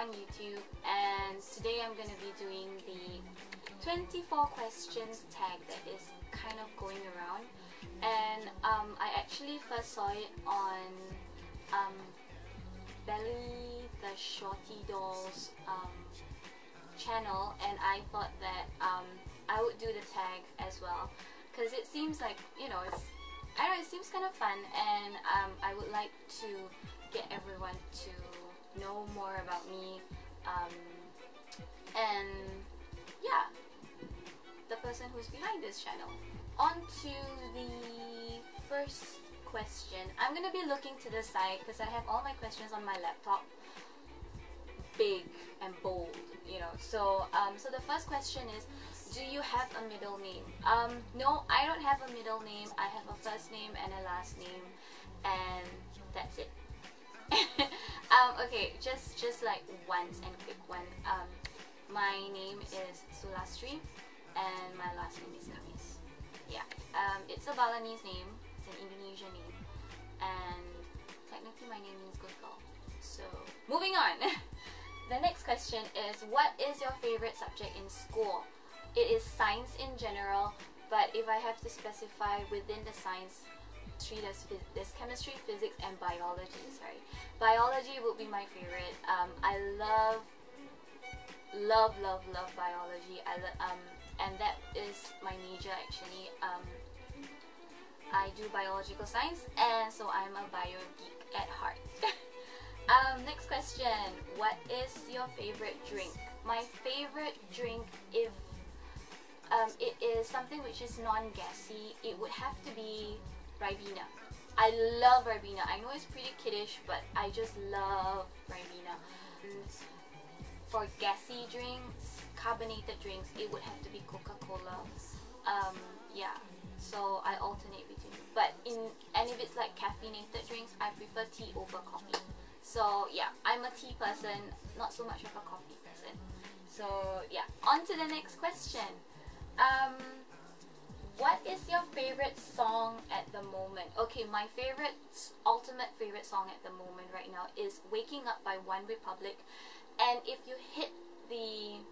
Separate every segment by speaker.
Speaker 1: on YouTube, and today I'm going to be doing the 24 questions tag that is kind of going around. And I actually first saw it on Belly the Shorty Doll's channel, and I thought that I would do the tag as well, because it seems like, you know, I don't know, it seems kind of fun, and I would like to get everyone to know more about me, and yeah, the person who's behind this channel. On to the first question. I'm gonna be looking to the side because I have all my questions on my laptop, big and bold, you know. So so the first question is, do you have a middle name? No, I don't have a middle name. I have a first name and a last name, and that's it. Okay, just like once and quick one. My name is Sulastri, and my last name is Kamis. Yeah, it's a Balinese name. It's an Indonesian name, and technically my name means good girl. So moving on. The next question is, what is your favorite subject in school? It is science in general, but if I have to specify within the science tree, there's chemistry, physics, and biology. Sorry, biology would be my favorite. I love biology. And that is my major actually. I do biological science, and so I'm a bio geek at heart. Next question, what is your favorite drink? My favorite drink, if it is something which is non-gassy, it would have to be Ribena. I love Ribena. I know it's pretty kiddish, but I just love Ribena. For gassy drinks, carbonated drinks, it would have to be Coca-Cola. Yeah, so I alternate between. But if it's like caffeinated drinks, I prefer tea over coffee. So yeah, I'm a tea person, not so much of a coffee person. So yeah, on to the next question. What is your favorite song at the moment? Okay, my ultimate favorite song at the moment right now is Waking Up by One Republic. And if you hit the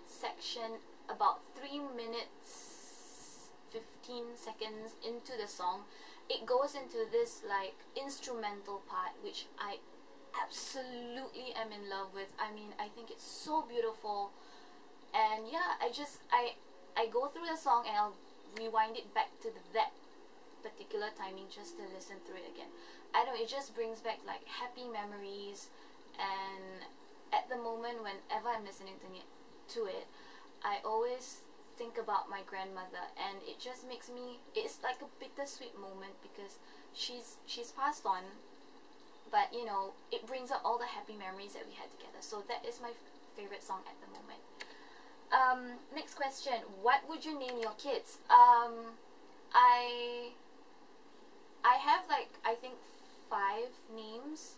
Speaker 1: section about 3 minutes 15 seconds into the song, it goes into this like instrumental part which I absolutely am in love with. I mean, I think it's so beautiful, and yeah, I go through the song and I'll rewind it back to that particular timing just to listen through it again. I don't know, it just brings back like happy memories, and at the moment whenever I'm listening to it, I always think about my grandmother, and it just makes me, it's like a bittersweet moment because she's passed on, but you know, it brings up all the happy memories that we had together. So that is my favorite song at the moment. Next question, what would you name your kids? I have like, I think 5 names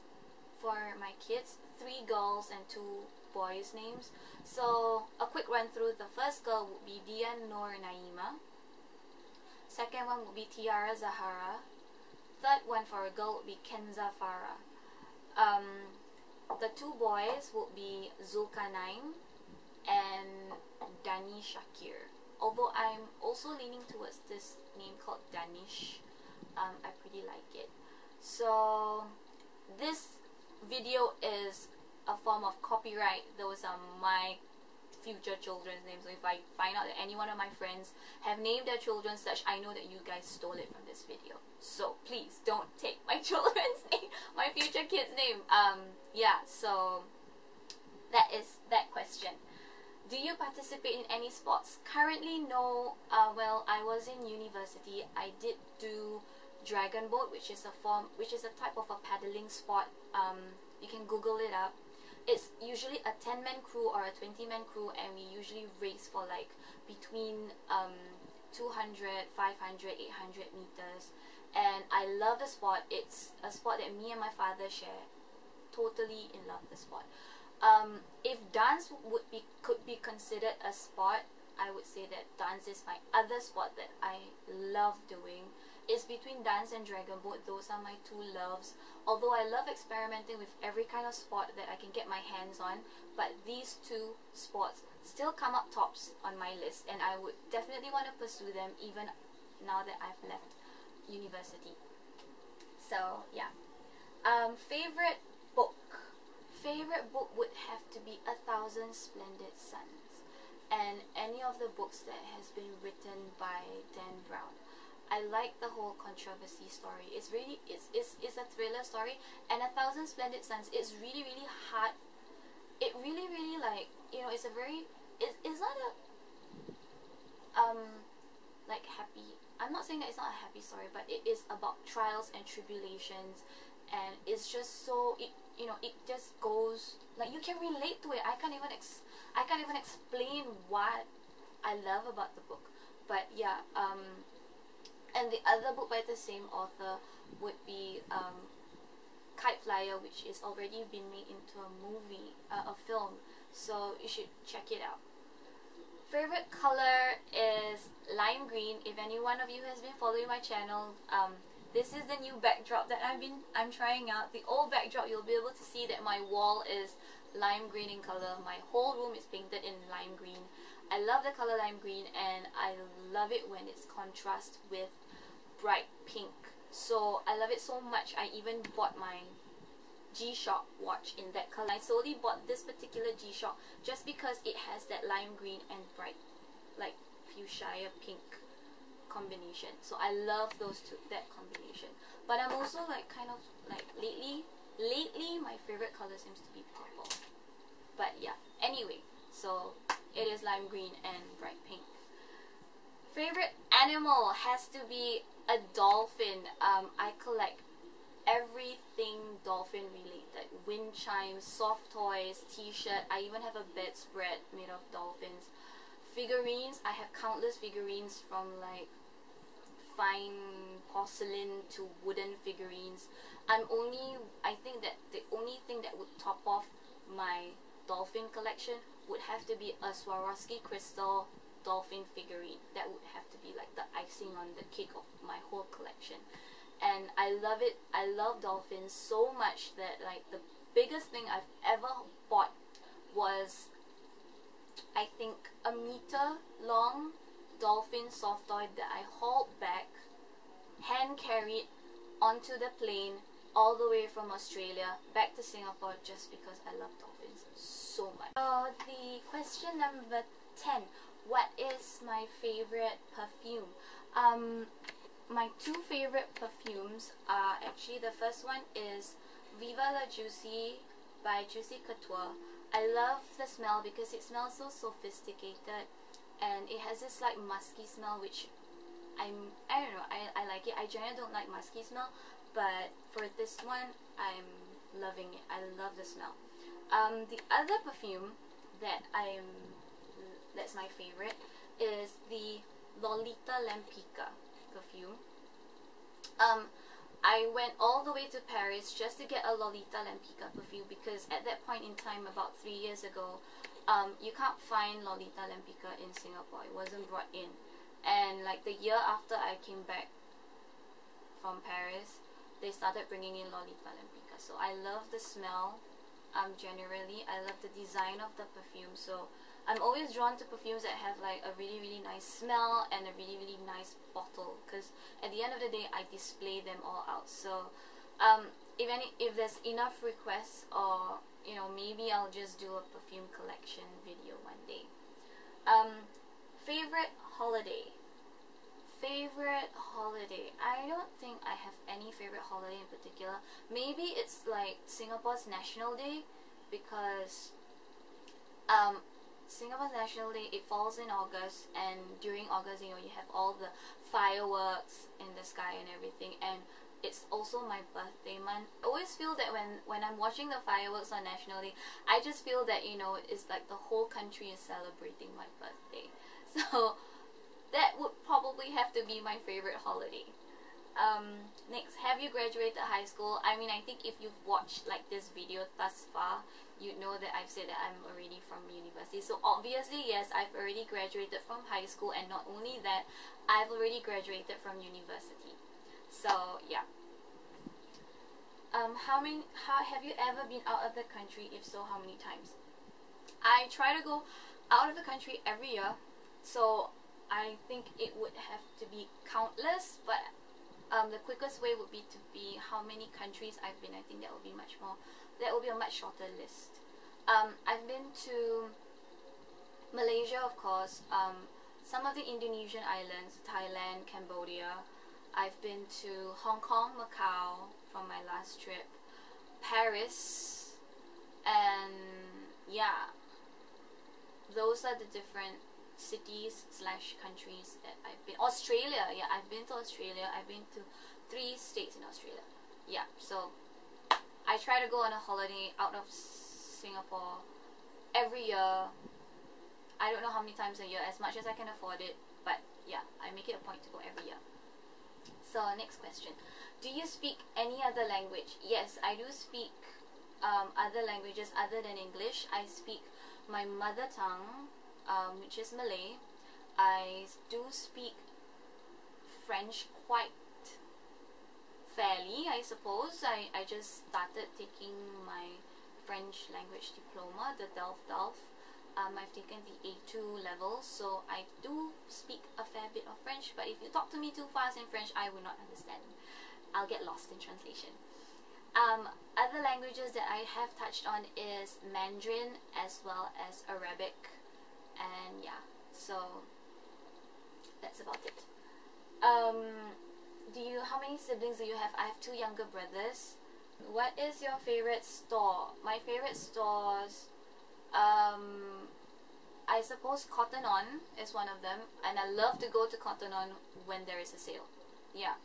Speaker 1: for my kids, 3 girls and 2 boys names. So a quick run through. The first girl would be Dian Noor Naima. Second one would be Tiara Zahara. Third one for a girl would be Kenza Farah. The 2 boys would be Zulkarnain and Dani Shakir. Although I'm also leaning towards this name called Danish. I pretty like it. So this video is a form of copyright. Those are my future children's names. So if I find out that any one of my friends have named their children such, I know that you guys stole it from this video. So please don't take my children's name, my future kid's name. Yeah, so that is that question. Do you participate in any sports? Currently, no. Well, I was in university. I did do dragon boat, which is a type of a paddling sport. You can Google it up. It's usually a 10-man crew or a 20-man crew, and we usually race for like between 200, 500, 800 meters. And I love the sport. It's a sport that me and my father share. Totally in love with the sport. If dance could be considered a sport, I would say that dance is my other sport that I love doing. It's between dance and dragon boat. Those are my two loves. Although I love experimenting with every kind of sport that I can get my hands on, but these two sports still come up tops on my list, and I would definitely want to pursue them even now that I've left university. So yeah. Favorite book. Favorite book would have to be 1,000 Splendid Suns, and any of the books that has been written by Dan Brown. I like the whole controversy story. It's a thriller story, and 1,000 Splendid Suns is really hard. It really like, you know, it's a very, it's not a like happy. I'm not saying that it's not a happy story, but it is about trials and tribulations, and it's just so, you know, it just goes like you can relate to it. I can't even explain what I love about the book. But yeah, and the other book by the same author would be Kite Flyer, which is already been made into a movie, a film, so you should check it out. Favorite color is lime green. If any one of you has been following my channel, this is the new backdrop that I'm trying out. The old backdrop, you'll be able to see that my wall is lime green in color. My whole room is painted in lime green. I love the color lime green, and I love it when it's contrast with bright pink. So I love it so much, I even bought my G-Shock watch in that color. I solely bought this particular G-Shock just because it has that lime green and bright, like, fuchsia pink combination. So I love those two, that combination. But I'm also like kind of like lately my favorite color seems to be purple. But yeah, anyway, so it is lime green and bright pink. Favorite animal has to be a dolphin. I collect everything dolphin related. Wind chimes, soft toys, t-shirt. I even have a bedspread made of dolphins. Figurines. I have countless figurines, from like fine porcelain to wooden figurines. I think that the only thing that would top off my dolphin collection would have to be a Swarovski crystal dolphin figurine. That would have to be like the icing on the cake of my whole collection. And I love it. I love dolphins so much that like the biggest thing I've ever bought was, I think, a meter long dolphin soft toy that I hauled back, hand carried onto the plane all the way from Australia back to Singapore, just because I love dolphins so much. The question number 10. What is my favorite perfume? My two favorite perfumes are actually, the first one is Viva La Juicy by Juicy Couture. I love the smell because it smells so sophisticated, and it has this like musky smell, which I don't know, I like it. I generally don't like musky smell, but for this one I'm loving it. I love the smell. The other perfume that's my favorite is the Lolita Lampica perfume. I went all the way to Paris just to get a Lolita Lampica perfume, because at that point in time, about 3 years ago, you can't find Lolita Lampica in Singapore. It wasn't brought in. And like the year after I came back from Paris, they started bringing in Lolita Lampica. So I love the smell. Generally, I love the design of the perfume. So I'm always drawn to perfumes that have like a really nice smell and a really nice bottle, because at the end of the day I display them all out. So if there's enough requests, or you know, maybe I'll just do a perfume collection video one day. Favorite holiday. Favorite holiday. I don't think I have any favorite holiday in particular. Maybe it's like Singapore's National Day, because Singapore's National Day, it falls in August, and during August, you know, you have all the fireworks in the sky and everything, and it's also my birthday month. I always feel that when I'm watching the fireworks on National Day, I just feel that, you know, it's like the whole country is celebrating my birthday. So that would probably have to be my favorite holiday. Next, have you graduated high school? I mean, I think if you've watched like this video thus far, you know that I've said that I'm already from university. So obviously, yes, I've already graduated from high school, and not only that, I've already graduated from university. So yeah. How have you ever been out of the country? If so, how many times? I try to go out of the country every year, so I think it would have to be countless, but the quickest way would be to be how many countries I've been. I think that would be a much shorter list. I've been to Malaysia, of course, some of the Indonesian islands, Thailand, Cambodia. I've been to Hong Kong, Macau from my last trip, Paris, and yeah, those are the different cities / countries that I've been. Australia, yeah, I've been to Australia. I've been to 3 states in Australia. Yeah, so I try to go on a holiday out of Singapore every year. I don't know how many times a year, as much as I can afford it, but yeah, I make it a point to go every year. So next question, do you speak any other language? Yes, I do speak other languages other than English. I speak my mother tongue, which is Malay. I do speak French quite fairly, I suppose. I just started taking my French language diploma, the DELF. I've taken the A2 level, so I do speak a fair bit of French, but if you talk to me too fast in French, I will not understand. I'll get lost in translation. Other languages that I have touched on is Mandarin as well as Arabic, and yeah, so that's about it. How many siblings do you have? I have 2 younger brothers. What is your favorite store? My favorite stores, I suppose Cotton On is one of them, and I love to go to Cotton On when there is a sale. Yeah.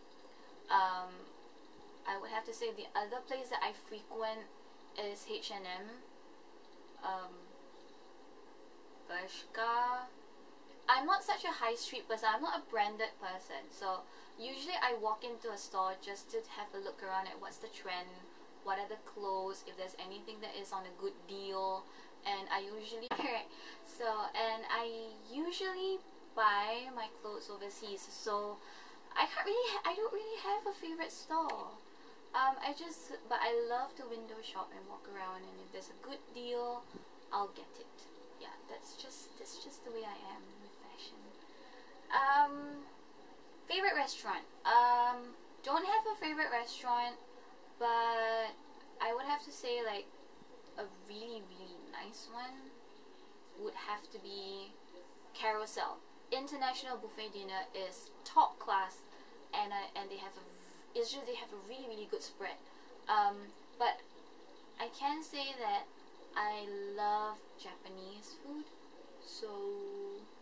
Speaker 1: I would have to say the other place that I frequent is H&M, Bershka. I'm not such a high street person. I'm not a branded person, so usually I walk into a store just to have a look around at what's the trend, what are the clothes, if there's anything that is on a good deal, and I usually buy my clothes overseas. So I don't really have a favorite store. But I love to window shop and walk around, and if there's a good deal, I'll get it. Yeah, that's just the way I am with fashion. Favorite restaurant. Don't have a favorite restaurant, but I would have to say like a really nice one would have to be Carousel. International buffet dinner is top class, and they have a really good spread. But I can say that I love Japanese food, so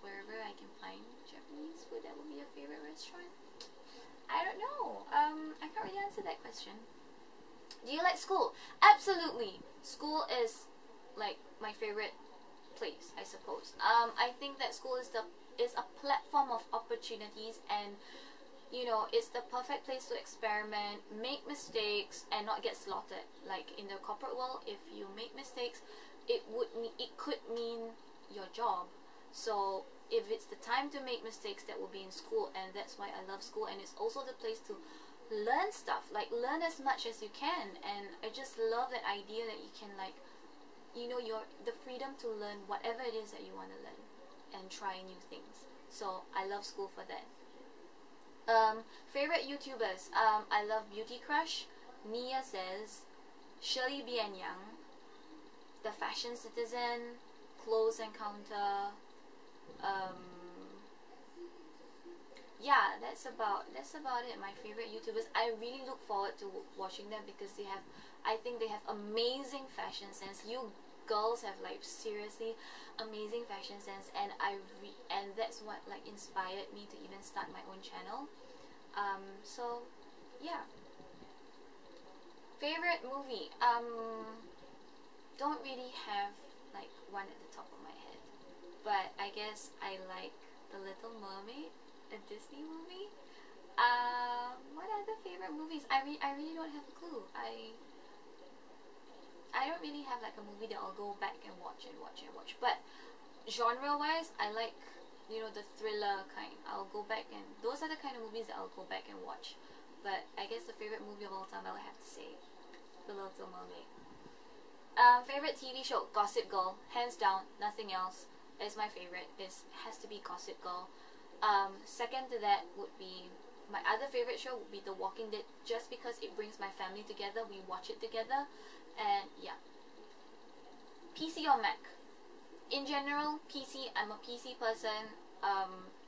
Speaker 1: wherever I can find Japanese food, that would be a favorite restaurant. I don't know. I can't really answer that question. Do you like school? Absolutely. School is like my favorite place, I suppose. I think that school is a platform of opportunities, and you know, it's the perfect place to experiment, make mistakes, and not get slaughtered. Like in the corporate world, if you make mistakes, it could mean your job. So if it's the time to make mistakes, that will be in school, and that's why I love school. And it's also the place to learn stuff, like learn as much as you can. And I just love that idea that you can, like, you know, the freedom to learn whatever it is that you want to learn and try new things. So I love school for that. Favorite YouTubers. I love Beauty Crush, NiaSays, Shirley B and Young, The Fashion Citizen, Close Encounter. Yeah, that's about it. My favorite YouTubers. I really look forward to watching them because I think they have amazing fashion sense. You girls have like seriously amazing fashion sense, and and that's what like inspired me to even start my own channel. So yeah. Favorite movie. Don't really have like one at the top of my head, but I guess I like The Little Mermaid, a Disney movie. What favorite movies, I really don't have a clue. I don't really have like a movie that I'll go back and watch. But genre-wise, I like, you know, the thriller kind. I'll go back, and those are the kind of movies that I'll go back and watch. But I guess the favorite movie of all time, I'll have to say The Little Mermaid. Favorite TV show, Gossip Girl, hands down, nothing else is my favorite. It has to be Gossip Girl. Second to that would be, my other favorite show would be The Walking Dead, just because it brings my family together. We watch it together, and yeah. PC or Mac? In general, PC. I'm a PC person.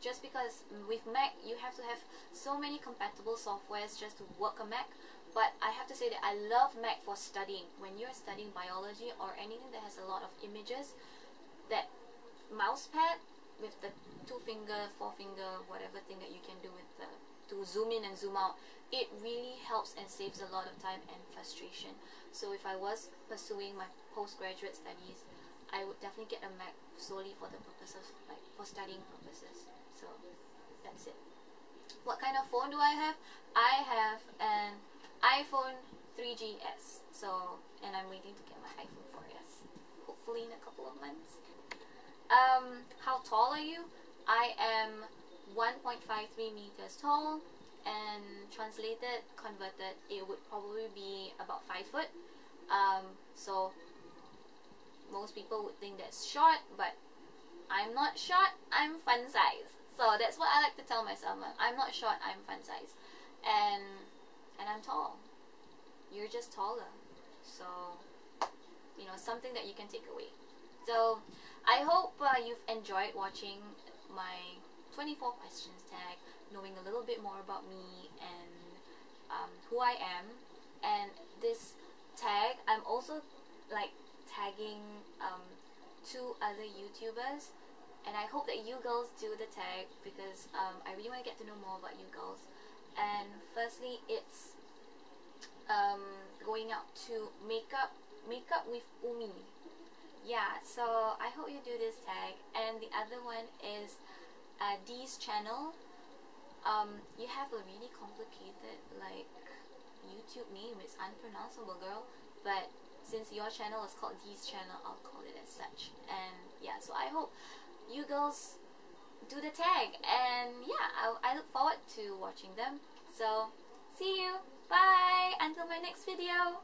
Speaker 1: Just because with Mac you have to have so many compatible softwares just to work a Mac. But I have to say that I love Mac for studying. When you're studying biology or anything that has a lot of images, that mouse pad with the 2-finger, 4-finger, whatever thing that you can do with the, to zoom in and zoom out, it really helps and saves a lot of time and frustration. So if I was pursuing my postgraduate studies, I would definitely get a Mac solely for the purpose of, like, for studying purposes. So that's it. What kind of phone do I have? I have an iPhone 3GS. So, and I'm waiting to get my iPhone 4S, hopefully in a couple of months. How tall are you? I am 1.53 meters tall, and translated, converted, it would probably be about 5 foot. So most people would think that's short, but I'm not short, I'm fun size. So that's what I like to tell myself. I'm not short, I'm fun size. And I'm tall. You're just taller. So, you know, something that you can take away. So I hope you've enjoyed watching my 24 questions tag, knowing a little bit more about me and who I am. And this tag, I'm also like tagging 2 other YouTubers, and I hope that you girls do the tag, because I really want to get to know more about you girls. And firstly, it's going out to makeup with Umi. Yeah, so I hope you do this tag. And the other one is Dee's channel. You have a really complicated like YouTube name. It's unpronounceable, girl. But since your channel is called Dee's channel, I'll call it as such. And yeah, so I hope you girls do the tag. And yeah, I look forward to watching them. So see you. Bye. Until my next video.